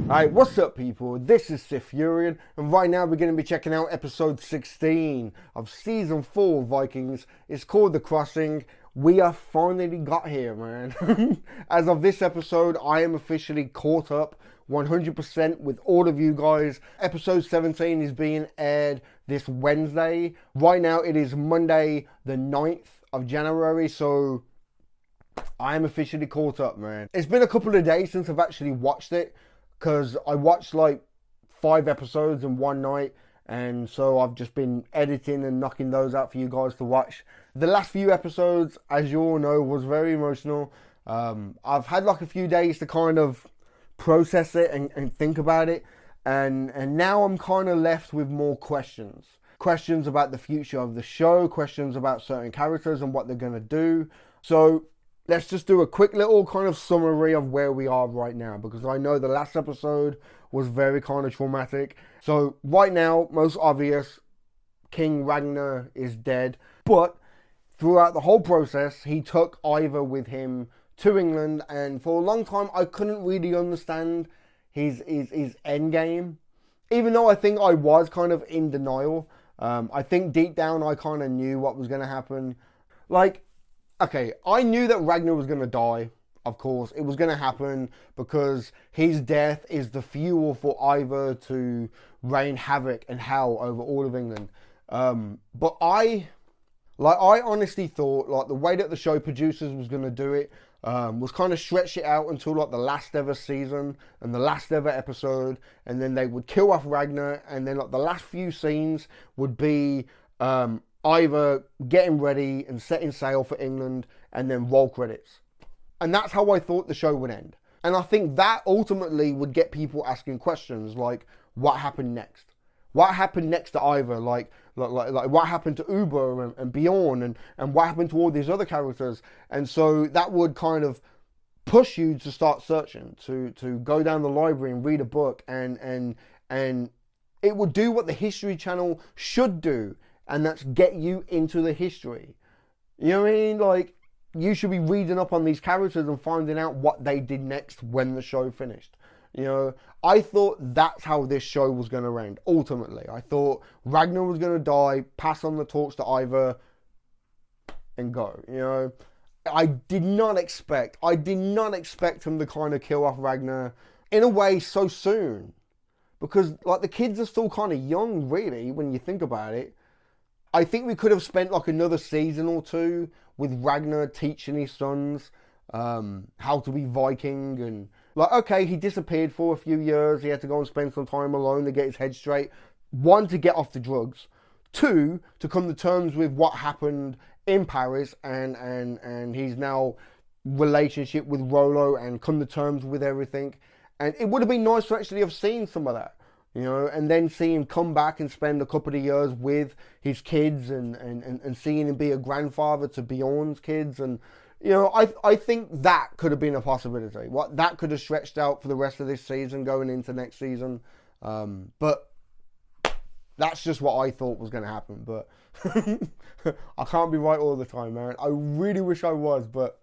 Alright, what's up people? This is SiTHFuRion, and right now we're going to be checking out episode 16 of season 4 of Vikings. It's called The Crossing. We have finally got here, man. As of this episode, I am officially caught up 100% with all of you guys. Episode 17 is being aired this Wednesday. Right now it is Monday the 9th of January, so I am officially caught up, man. It's been a couple of days since I've actually watched it, because I watched like 5 episodes in one night, and so I've just been editing and knocking those out for you guys to watch. The last few episodes, as you all know, was very emotional. I've had like a few days to kind of process it and think about it, and now I'm kind of left with more questions. Questions about the future of the show, questions about certain characters and what they're going to do. So let's just do a quick little kind of summary of where we are right now, because I know the last episode was very kind of traumatic. So right now, most obvious, King Ragnar is dead. But throughout the whole process, he took Ivar with him to England, and for a long time, I couldn't really understand his end game. Even though I think I was kind of in denial. I think deep down, I kind of knew what was going to happen. Like, okay, I knew that Ragnar was going to die, of course. It was going to happen because his death is the fuel for Ivar to rain havoc and hell over all of England. But I honestly thought, like, the way that the show producers was going to do it was kind of stretch it out until, like, the last ever season and the last ever episode. And then they would kill off Ragnar. And then, like, the last few scenes would be Ivar getting ready and setting sail for England, and then roll credits. And that's how I thought the show would end. And I think that ultimately would get people asking questions like, what happened next? What happened next to Ivar? Like what happened to Uber and Bjorn, and what happened to all these other characters? And so that would kind of push you to start searching, to go down the library and read a book, and it would do what the History Channel should do, and that's get you into the history. You know what I mean? Like, you should be reading up on these characters and finding out what they did next when the show finished. You know, I thought that's how this show was going to end, ultimately. I thought Ragnar was going to die, pass on the torch to Ivar, and go, you know. I did not expect him to kind of kill off Ragnar in a way so soon. Because, like, the kids are still kind of young, really, when you think about it. I think we could have spent like another season or two with Ragnar teaching his sons how to be Viking, and like, okay, he disappeared for a few years. He had to go and spend some time alone to get his head straight. 1, to get off the drugs. 2, to come to terms with what happened in Paris and his now relationship with Rollo, and come to terms with everything. And it would have been nice to actually have seen some of that. You know, and then see him come back and spend a couple of years with his kids, and seeing him be a grandfather to Bjorn's kids. And, you know, I think that could have been a possibility. That could have stretched out for the rest of this season going into next season. But that's just what I thought was going to happen. But I can't be right all the time, man. I really wish I was. But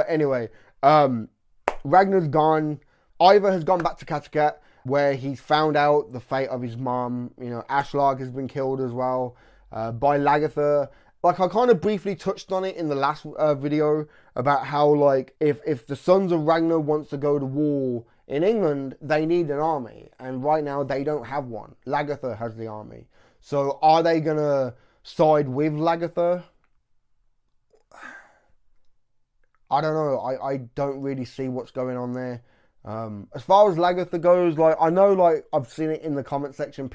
anyway, Ragnar's gone. Ivar has gone back to Kattegat, where he's found out the fate of his mom. You know, Aslaug has been killed as well by Lagertha. Like, I kind of briefly touched on it in the last video about how, like, if the sons of Ragnar wants to go to war in England, they need an army. And right now, they don't have one. Lagertha has the army. So are they going to side with Lagertha? I don't know. I don't really see what's going on there. As far as Lagertha goes, like, I know, like, I've seen it in the comment section,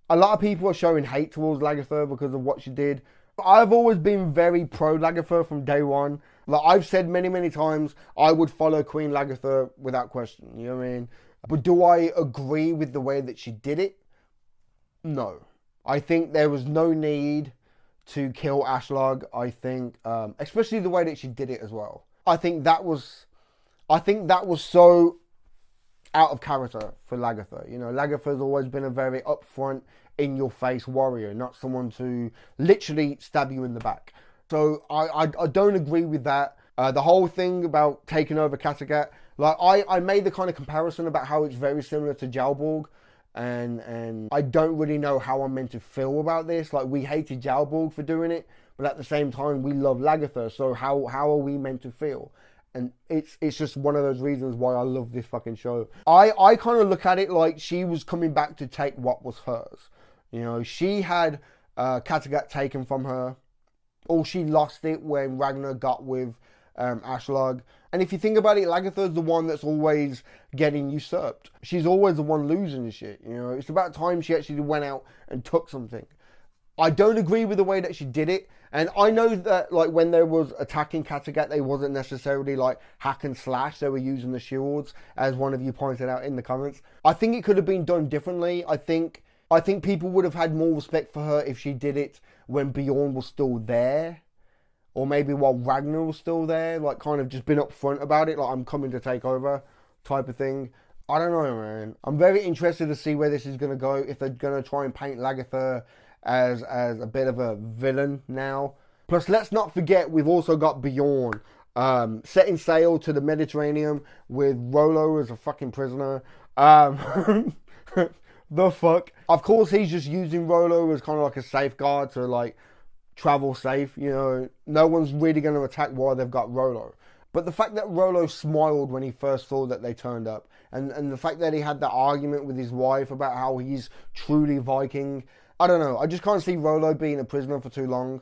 a lot of people are showing hate towards Lagertha because of what she did. But I've always been very pro Lagertha from day one. Like, I've said many times, I would follow Queen Lagertha without question, you know what I mean? But do I agree with the way that she did it? No. I think there was no need to kill Aslaug. I think, especially the way that she did it as well. I think that was so out of character for Lagertha. You know, Lagertha's always been a very upfront, in-your-face warrior, not someone to literally stab you in the back. So I don't agree with that. The whole thing about taking over Kattegat, Like, I made the kind of comparison about how it's very similar to Jalborg, and I don't really know how I'm meant to feel about this. Like, we hated Jalborg for doing it, but at the same time, we love Lagertha, so how are we meant to feel? And it's just one of those reasons why I love this fucking show. I kind of look at it like she was coming back to take what was hers. You know, she had Kattegat taken from her, or she lost it when Ragnar got with Aslaug. And if you think about it, Lagertha's the one that's always getting usurped. She's always the one losing the shit. You know, it's about time she actually went out and took something. I don't agree with the way that she did it. And I know that, like, when they was attacking Kattegat, they wasn't necessarily like hack and slash. They were using the shields, as one of you pointed out in the comments. I think it could have been done differently. I think people would have had more respect for her if she did it when Bjorn was still there. Or maybe while Ragnar was still there, like, kind of just been upfront about it, like, I'm coming to take over type of thing. I don't know, man. I'm very interested to see where this is going to go, if they're going to try and paint Lagertha as a bit of a villain now. Plus, let's not forget, we've also got Bjorn setting sail to the Mediterranean with Rollo as a fucking prisoner. The fuck? Of course, he's just using Rollo as kind of like a safeguard to, like, travel safe, you know. No one's really going to attack while they've got Rollo. But the fact that Rollo smiled when he first saw that they turned up, and the fact that he had that argument with his wife about how he's truly Viking, I don't know. I just can't see Rollo being a prisoner for too long.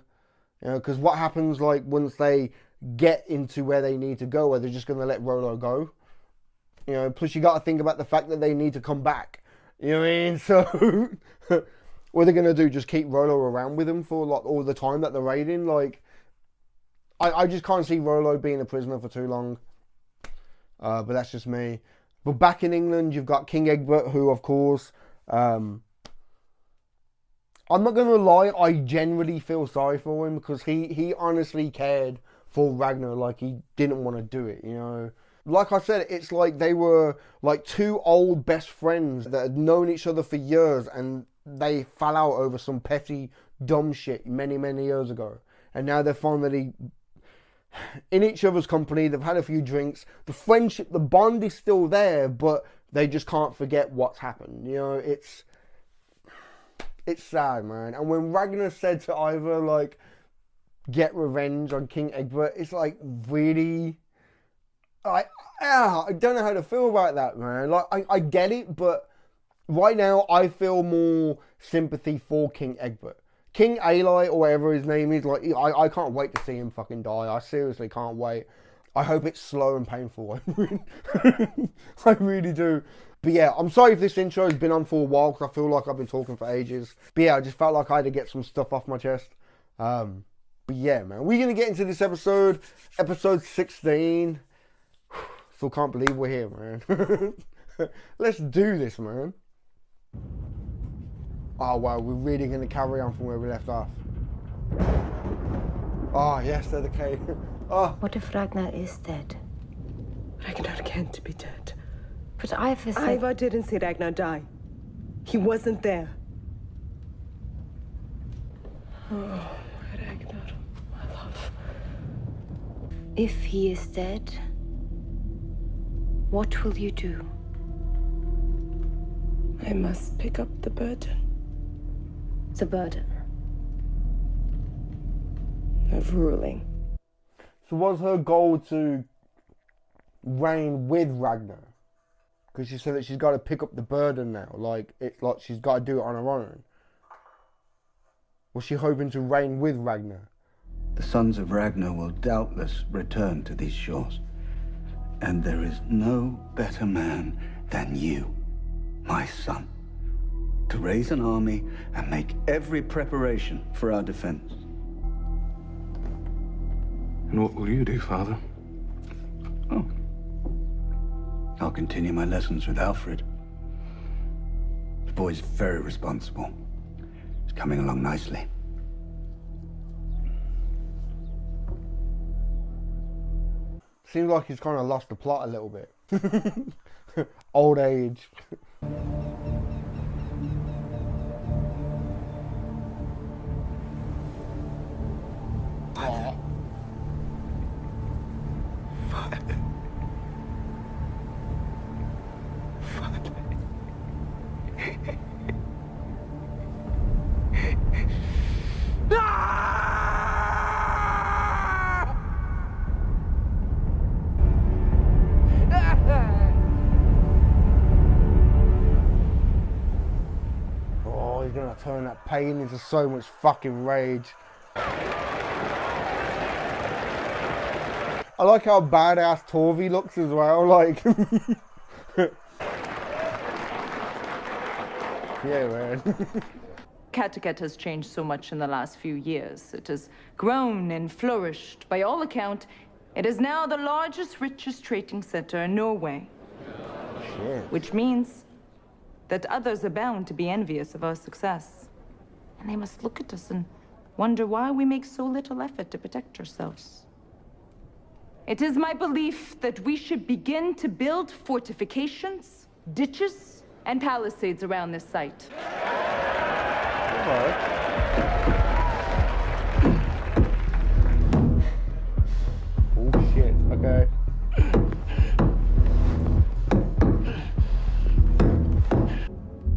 You know, because what happens, like, once they get into where they need to go, are they just going to let Rollo go? You know, plus you got to think about the fact that they need to come back. You know what I mean? So, what are they going to do? Just keep Rollo around with them for, like, all the time that they're raiding? Like, I just can't see Rollo being a prisoner for too long. But that's just me. But back in England, you've got King Egbert, who, of course, I'm not going to lie, I genuinely feel sorry for him, because he honestly cared for Ragnar. Like, he didn't want to do it, you know. Like I said, it's like they were like two old best friends that had known each other for years, and they fell out over some petty, dumb shit many, many years ago. And now they're finally in each other's company. They've had a few drinks. The friendship, the bond is still there, but they just can't forget what's happened. You know, it's sad, man. And when Ragnar said to Ivar, like, get revenge on King Egbert, it's like, really? I don't know how to feel about that, man. Like, I get it, but right now I feel more sympathy for King Egbert. King Aeli, or whatever his name is, like, I can't wait to see him fucking die. I seriously can't wait. I hope it's slow and painful. I really do. But yeah, I'm sorry if this intro has been on for a while, because I feel like I've been talking for ages. But yeah, I just felt like I had to get some stuff off my chest. But yeah, man, we're going to get into this episode 16. Still can't believe we're here, man. Let's do this, man. Oh, wow, we're really going to carry on from where we left off. Oh, yes, they're the cave. Oh. What if Ragnar is dead? Ragnar can't be dead. But Ivar said... Ivar didn't see Ragnar die. He wasn't there. Oh, Ragnar, my love. If he is dead, what will you do? I must pick up the burden. The burden of ruling. So was her goal to reign with Ragnar? Because she said that she's got to pick up the burden now. Like, it's like she's got to do it on her own. Was she hoping to reign with Ragnar? The sons of Ragnar will doubtless return to these shores. And there is no better man than you, my son, to raise an army and make every preparation for our defense. And what will you do, Father? Oh. I'll continue my lessons with Alfred. The boy's very responsible. He's coming along nicely. Seems like he's kind of lost the plot a little bit. Old age. Father. pain into so much fucking rage. I like how badass Torvi looks as well, like. Yeah, man. Kattegat has changed so much in the last few years. It has grown and flourished. By all account, it is now the largest, richest trading center in Norway. Shit. Which means that others are bound to be envious of our success. And they must look at us and wonder why we make so little effort to protect ourselves. It is my belief that we should begin to build fortifications, ditches, and palisades around this site. Oh shit, okay.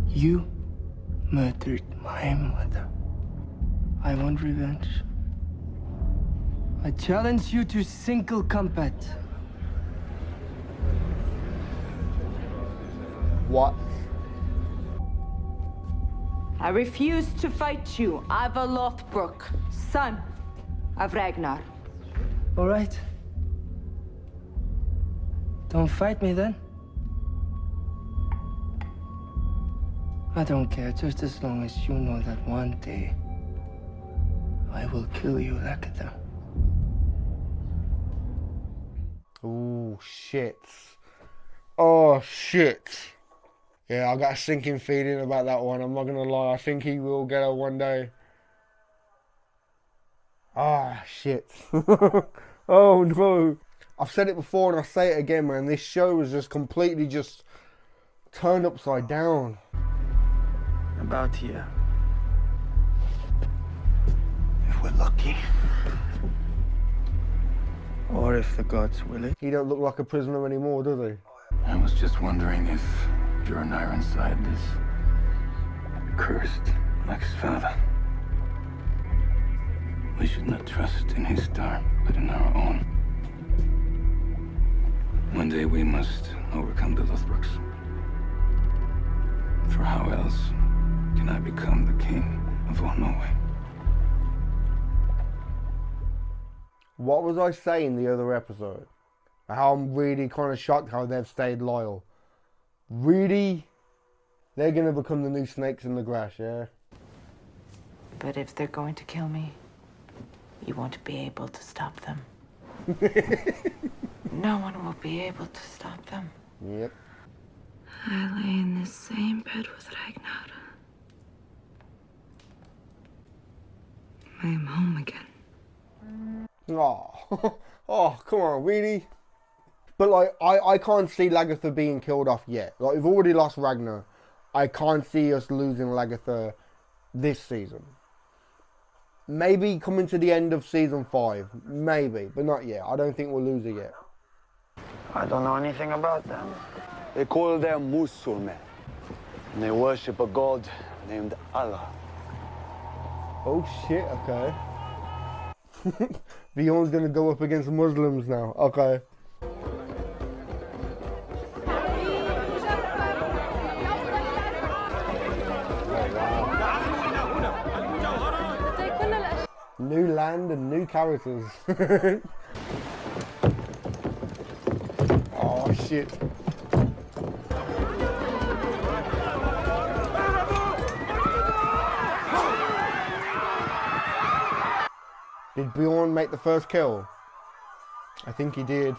You murdered my mother. I want revenge. I challenge you to single combat. What? I refuse to fight you, Ivar Lothbrok, son of Ragnar. All right. Don't fight me then. I don't care, just as long as you know that one day I will kill you, Lakata. Oh shit. Oh shit. Yeah, I got a sinking feeling about that one. I'm not gonna lie. I think he will get her one day. Ah, shit. Oh no. I've said it before and I'll say it again, man. This show is just completely just turned upside down. About here. If we're lucky. Or if the gods will it. He don't look like a prisoner anymore, does he? I was just wondering if Bjorn Ironside is cursed like his father. We should not trust in his star, but in our own. One day we must overcome the Lothbroks. For how else can I become the king of all Norway? What was I saying the other episode? How I'm really kind of shocked how they've stayed loyal. Really? They're going to become the new snakes in the grass, yeah? But if they're going to kill me, you won't be able to stop them. No one will be able to stop them. Yep. I lay in the same bed with Ragnar. I am home again. Oh, oh, come on, really? But like, I can't see Lagertha being killed off yet. Like, we've already lost Ragnar. I can't see us losing Lagertha this season. Maybe coming to the end of season 5, maybe, but not yet. I don't think we'll lose it yet. I don't know anything about them. They call them Musulmen, and they worship a god named Allah. Oh shit, okay. Bjorn's gonna go up against Muslims now, okay. New land and new characters. Oh shit. Did Bjorn make the first kill? I think he did.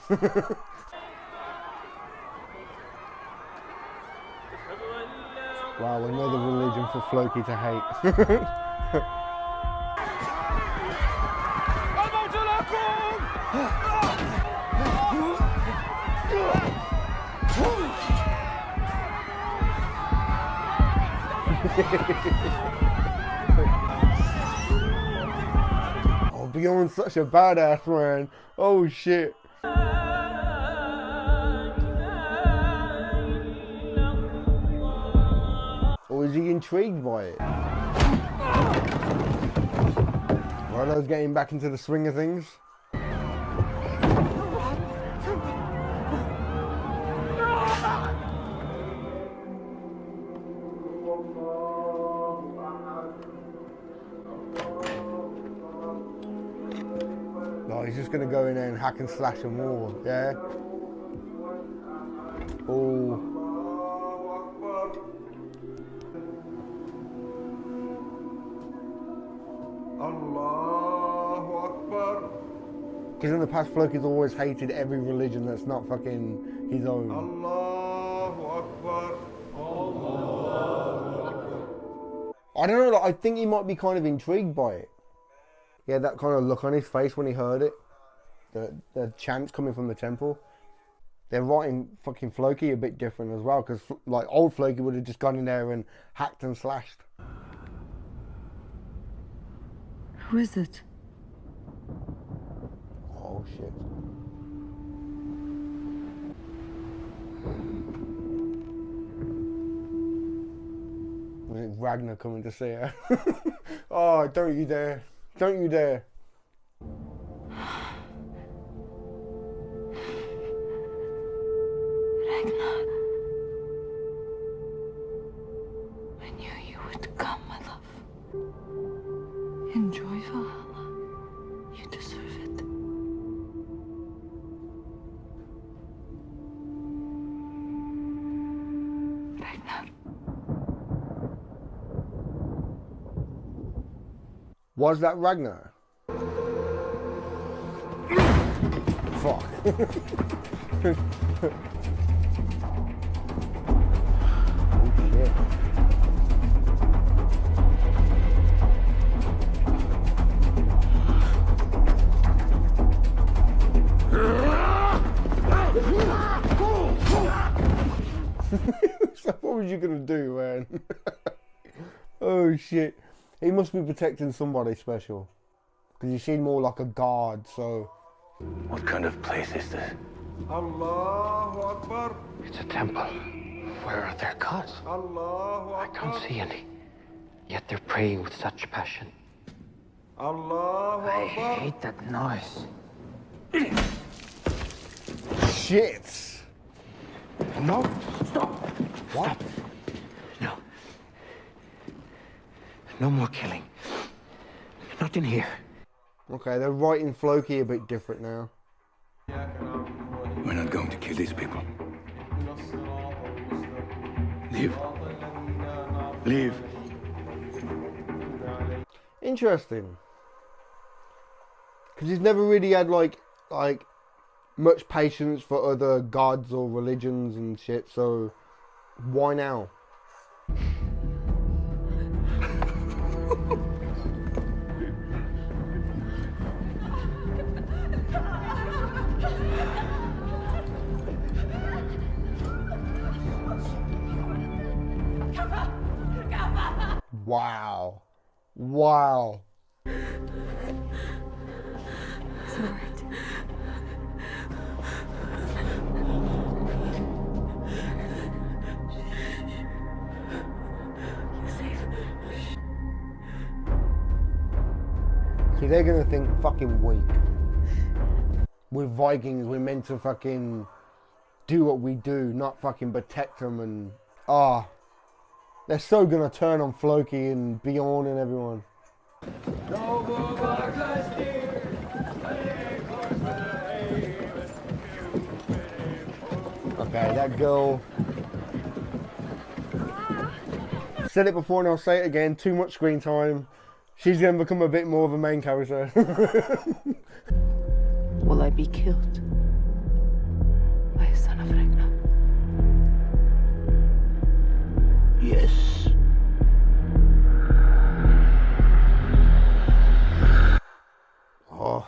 Wow, another religion for Floki to hate. Oh, Bjorn's such a badass, man. Oh shit. Or is he intrigued by it? Rolo's getting back into the swing of things. Oh, he's just gonna go in there and hack and slash them all, yeah? Oh. Allahu Akbar. Because in the past, Floki's always hated every religion that's not fucking his own. Allahu Akbar. I don't know, like, I think he might be kind of intrigued by it. He had that kind of look on his face when he heard it. The chants coming from the temple. They're writing fucking Floki a bit different as well, because like old Floki would have just gone in there and hacked and slashed. Who is it? Oh shit. Was it Ragnar coming to see her? Oh, don't you dare. Don't you dare. Ragnar. I knew you would come, my love. Enjoy Valhalla. You deserve it. Ragnar. Was that Ragnar? Fuck. Oh shit. So what was you gonna do, man? Oh shit. He must be protecting somebody special. Because he seemed more like a guard, so... What kind of place is this? Allahu Akbar. It's a temple. Where are their gods? Allahu I Akbar. can't see any. Yet they're praying with such passion. Allahu I Akbar. hate that noise. Shit! No, stop. What? Stop. No. No more killing. Not in here. Okay, they're writing Floki a bit different now. We're not going to kill these people. Leave. Leave. Interesting. Because he's never really had like much patience for other gods or religions and shit, so why now? Wow. Wow. It's all right. You're safe. See, they're gonna think fucking weak. We're Vikings, we're meant to fucking do what we do, not fucking protect them and... They're so gonna turn on Floki and Bjorn and everyone. Okay, that girl... Said it before and I'll say it again, too much screen time. She's gonna become a bit more of a main character. Will I be killed by a son of Ragnar? Yes. Oh.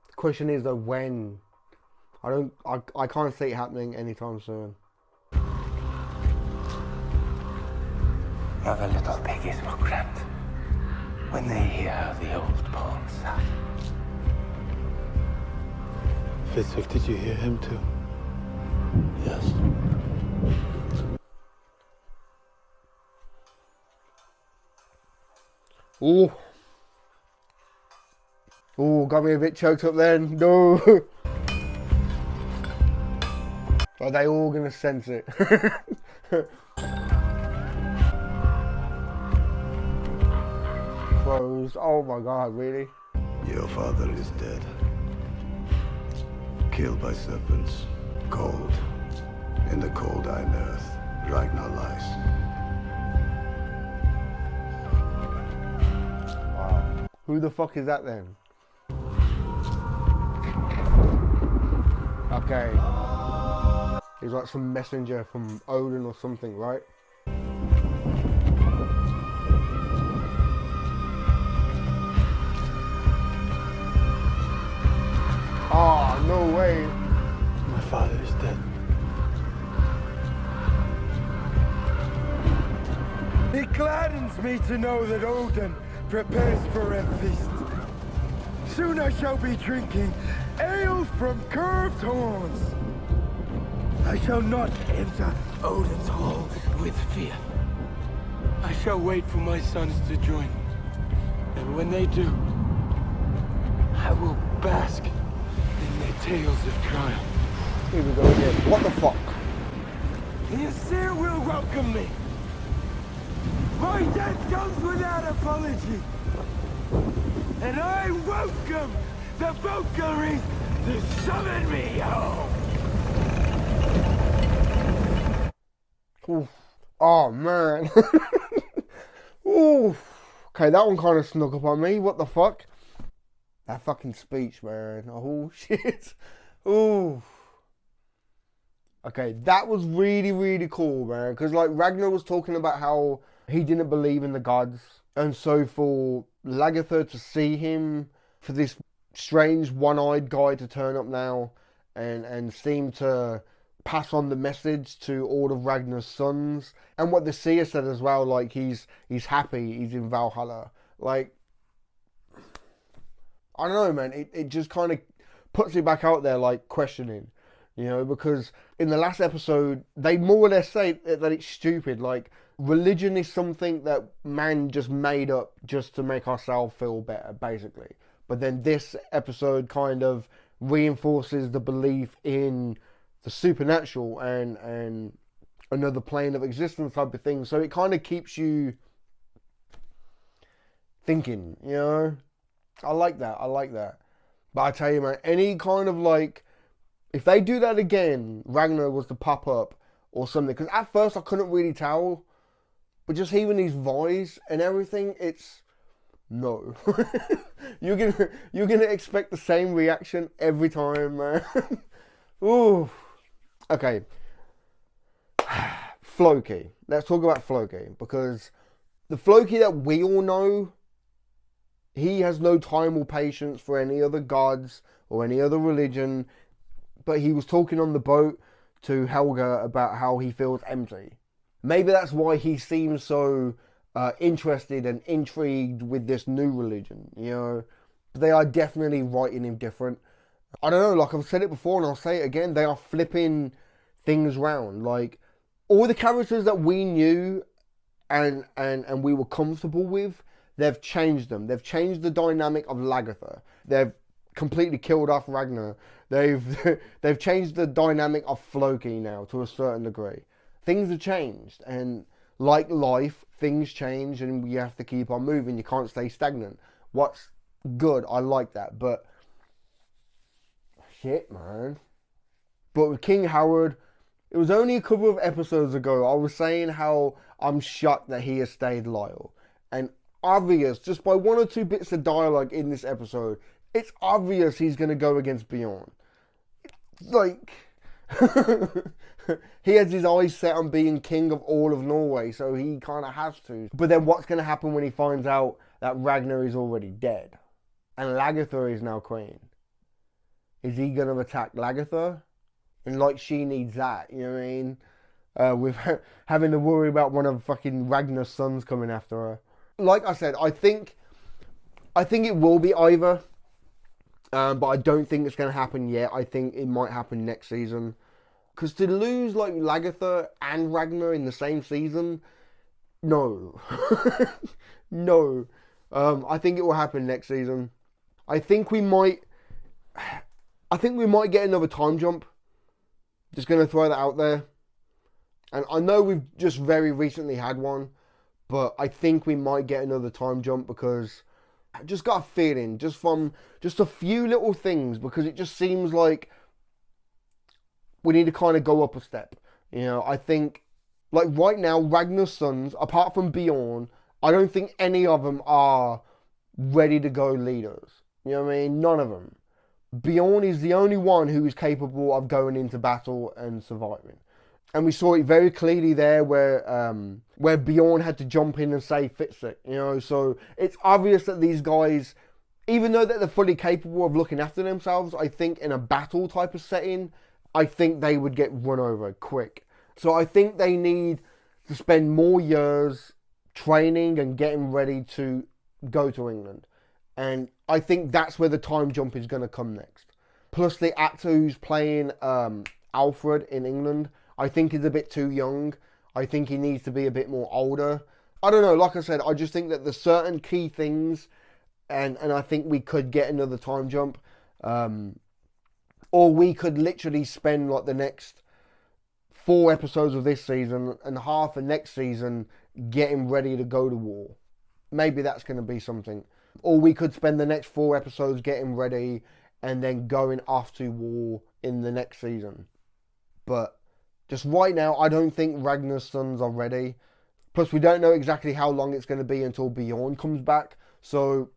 The question is though, when? I can't see it happening anytime soon. Other little piggies will grunt when they hear the old poems sung. Fitzek, did you hear him too? Yes. Ooh. Ooh, got me a bit choked up then. No. Are they all gonna sense it? Crows. Oh my god, really? Your father is dead. Killed by serpents. Cold. In the cold Iron Earth, Ragnar lies. Wow. Who the fuck is that then? Okay. He's like some messenger from Odin or something, right? Oh, no way. My father is dead. It gladdens me to know that Odin prepares for a feast. Soon I shall be drinking ale from curved horns. I shall not enter Odin's hall with fear. I shall wait for my sons to join me. And when they do, I will bask in their tales of triumph. Here we go again. What the fuck? The Aesir will welcome me. My death comes without apology. And I welcome the Valkyries to summon me home. Oof. Oh man. Ooh. Okay, that one kind of snuck up on me. What the fuck? That fucking speech, man. Oh shit. Ooh. Okay, that was really, really cool, man. Because like Ragnar was talking about how he didn't believe in the gods. And so for Lagertha to see him, for this strange one-eyed guy to turn up now and seem to pass on the message to all of Ragnar's sons. And what the seer said as well, like he's happy, he's in Valhalla. Like, I don't know, man, it just kind of puts it back out there, like questioning, you know, because in the last episode, they more or less say that it's stupid. Like, religion is something that man just made up just to make ourselves feel better, basically. But then this episode kind of reinforces the belief in the supernatural and another plane of existence type of thing. So it kind of keeps you thinking, you know? I like that. But I tell you, man, any kind of like, if they do that again, Ragnar was to pop up or something. Because at first I couldn't really tell. But just hearing his voice and everything, it's no. You're gonna expect the same reaction every time, man. Ooh. Okay. Floki. Let's talk about Floki, because the Floki that we all know, he has no time or patience for any other gods or any other religion. But he was talking on the boat to Helga about how he feels empty. Maybe that's why he seems so interested and intrigued with this new religion, you know. They are definitely writing him different. I don't know, like I've said it before and I'll say it again, they are flipping things round. Like, all the characters that we knew and we were comfortable with, they've changed them. They've changed the dynamic of Lagertha. They've completely killed off Ragnar. They've changed the dynamic of Floki now to a certain degree. Things have changed, and like life, things change and you have to keep on moving. You can't stay stagnant. What's good, I like that, but shit, man. But with King Howard, it was only a couple of episodes ago I was saying how I'm shocked that he has stayed loyal. And obvious, just by one or two bits of dialogue in this episode, it's obvious he's going to go against Bjorn. Like, he has his eyes set on being king of all of Norway, so he kind of has to. But then what's going to happen when he finds out that Ragnar is already dead and Lagertha is now queen? Is he going to attack Lagertha? And like, she needs that, you know what I mean? With having to worry about one of fucking Ragnar's sons coming after her. Like I said, I think it will be either. But I don't think it's going to happen yet. I think it might happen next season. Because to lose like Lagertha and Ragnar in the same season, no. No. I think it will happen next season. I think we might get another time jump. Just going to throw that out there. And I know we've just very recently had one, but I think we might get another time jump because I just got a feeling, just from just a few little things, because it just seems like we need to kind of go up a step. You know, I think, like right now, Ragnar's sons, apart from Bjorn, I don't think any of them are ready to go leaders. You know what I mean? None of them. Bjorn is the only one who is capable of going into battle and surviving. And we saw it very clearly there where Bjorn had to jump in and save Fitzek, you know. So it's obvious that these guys, even though that they're fully capable of looking after themselves, I think in a battle type of setting, I think they would get run over quick. So I think they need to spend more years training and getting ready to go to England. And I think that's where the time jump is going to come next. Plus the actor who's playing Alfred in England, I think he's a bit too young. I think he needs to be a bit more older. I don't know, like I said, I just think that there's certain key things, and I think we could get another time jump. Or we could literally spend like the next 4 episodes of this season and half of next season getting ready to go to war. Maybe that's going to be something. Or we could spend the next 4 episodes getting ready and then going off to war in the next season. But just right now, I don't think Ragnar's sons are ready. Plus, we don't know exactly how long it's going to be until Bjorn comes back. So,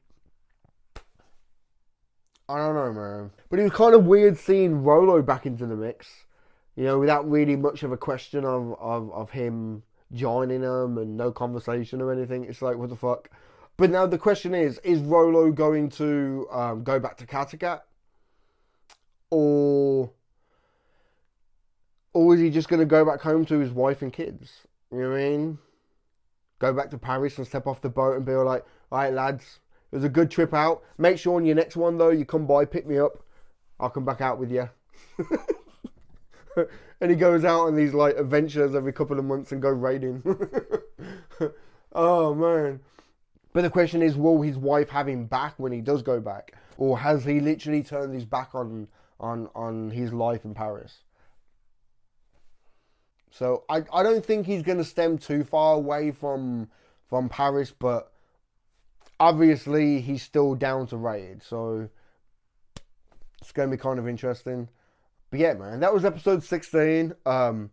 I don't know, man. But it was kind of weird seeing Rollo back into the mix. You know, without really much of a question of him joining them and no conversation or anything. It's like, what the fuck? But now the question is Rollo going to go back to Kattegat? Or is he just going to go back home to his wife and kids? You know what I mean? Go back to Paris and step off the boat and be like, all right, lads, it was a good trip out. Make sure on your next one, though, you come by, pick me up. I'll come back out with you. And he goes out on these, like, adventures every couple of months and go raiding. Oh, man. But the question is, will his wife have him back when he does go back? Or has he literally turned his back on his life in Paris? So I don't think he's going to stem too far away from Paris, but obviously he's still down to raid. So it's going to be kind of interesting. But yeah, man, that was episode 16. Kind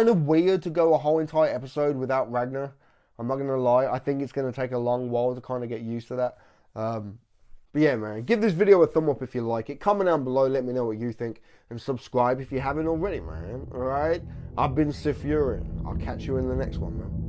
of weird to go a whole entire episode without Ragnar. I'm not going to lie. I think it's going to take a long while to kind of get used to that. But yeah, man, give this video a thumb up if you like it. Comment down below, let me know what you think. And subscribe if you haven't already, man. Alright? I've been SiTHFuRion. I'll catch you in the next one, man.